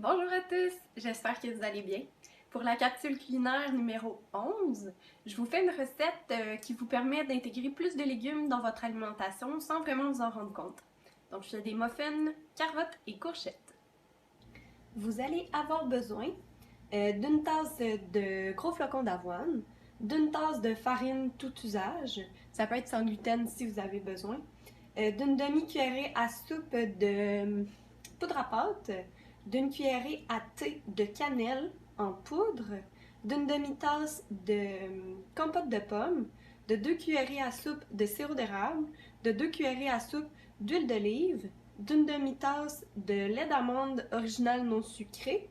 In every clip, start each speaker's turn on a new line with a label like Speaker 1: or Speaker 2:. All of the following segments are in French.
Speaker 1: Bonjour à tous, j'espère que vous allez bien. Pour la capsule culinaire numéro 11, je vous fais une recette qui vous permet d'intégrer plus de légumes dans votre alimentation sans vraiment vous en rendre compte. Donc je fais des muffins, carottes et courgettes. Vous allez avoir besoin d'une tasse de gros flocons d'avoine, d'une tasse de farine tout usage, ça peut être sans gluten si vous avez besoin, d'une demi-cuillerée à soupe de poudre à pâte, d'une cuillerée à thé de cannelle en poudre, d'une demi-tasse de compote de pommes, de 2 cuillerées à soupe de sirop d'érable, de 2 cuillerées à soupe d'huile d'olive, d'une demi-tasse de lait d'amande original non sucré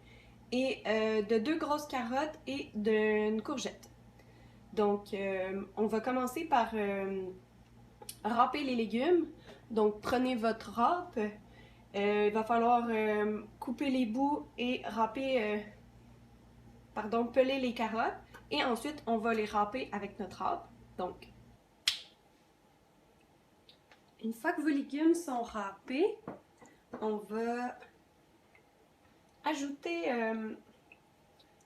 Speaker 1: et de 2 grosses carottes et d'une courgette. Donc, on va commencer par râper les légumes. Donc, prenez votre râpe. Il va falloir couper les bouts et râper, peler les carottes. Et ensuite, on va les râper avec notre râpe. Donc, une fois que vos légumes sont râpés, on va ajouter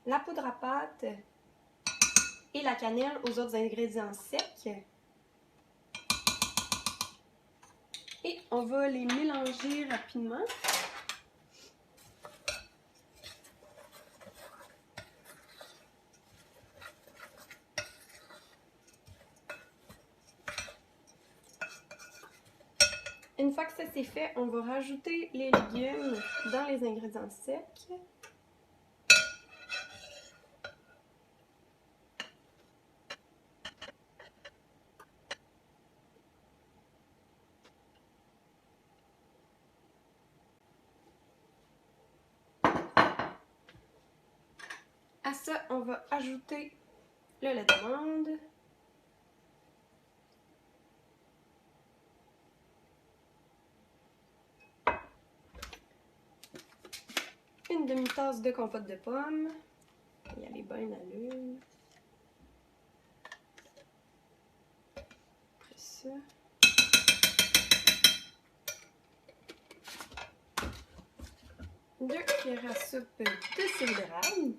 Speaker 1: la poudre à pâte et la cannelle aux autres ingrédients secs. Et on va les mélanger rapidement. Une fois que ça c'est fait, on va rajouter les légumes dans les ingrédients secs. À ça, on va ajouter le lait d'amande. Une demi-tasse de compote de pommes. Il y a les bonnes à l'huile. Après ça. 2 cuillères à soupe de sirop d'érable.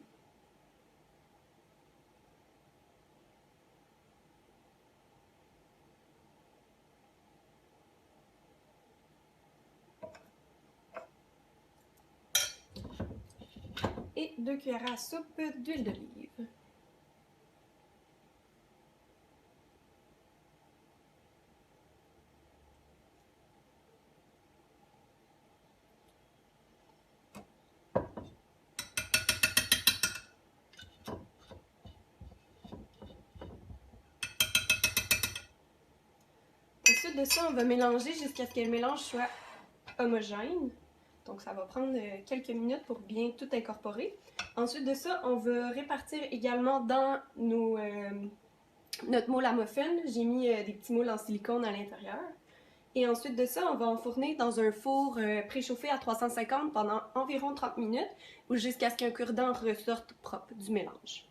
Speaker 1: Et 2 cuillères à soupe d'huile d'olive. Ensuite de ça, on va mélanger jusqu'à ce que le mélange soit homogène. Donc ça va prendre quelques minutes pour bien tout incorporer. Ensuite de ça, on va répartir également dans notre moule à muffin. J'ai mis des petits moules en silicone à l'intérieur. Et ensuite de ça, on va enfourner dans un four préchauffé à 350 pendant environ 30 minutes ou jusqu'à ce qu'un cure-dent ressorte propre du mélange.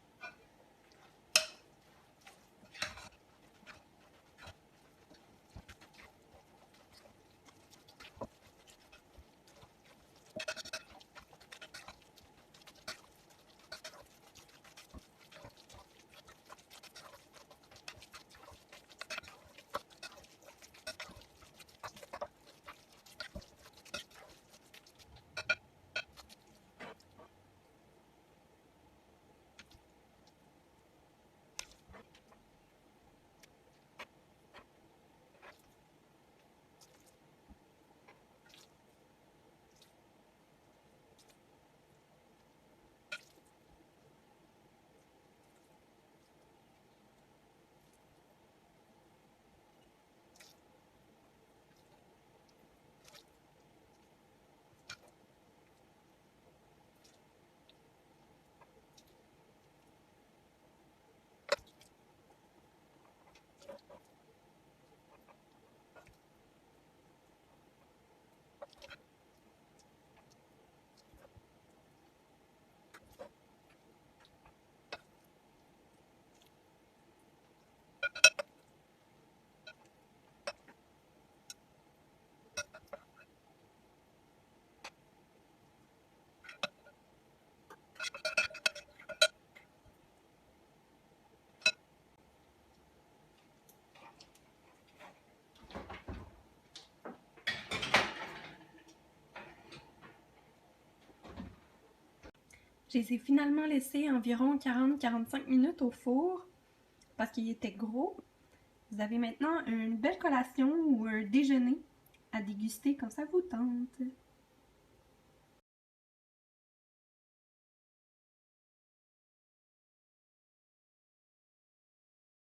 Speaker 1: Je les ai finalement laissés environ 40-45 minutes au four parce qu'ils étaient gros. Vous avez maintenant une belle collation ou un déjeuner à déguster quand ça vous tente.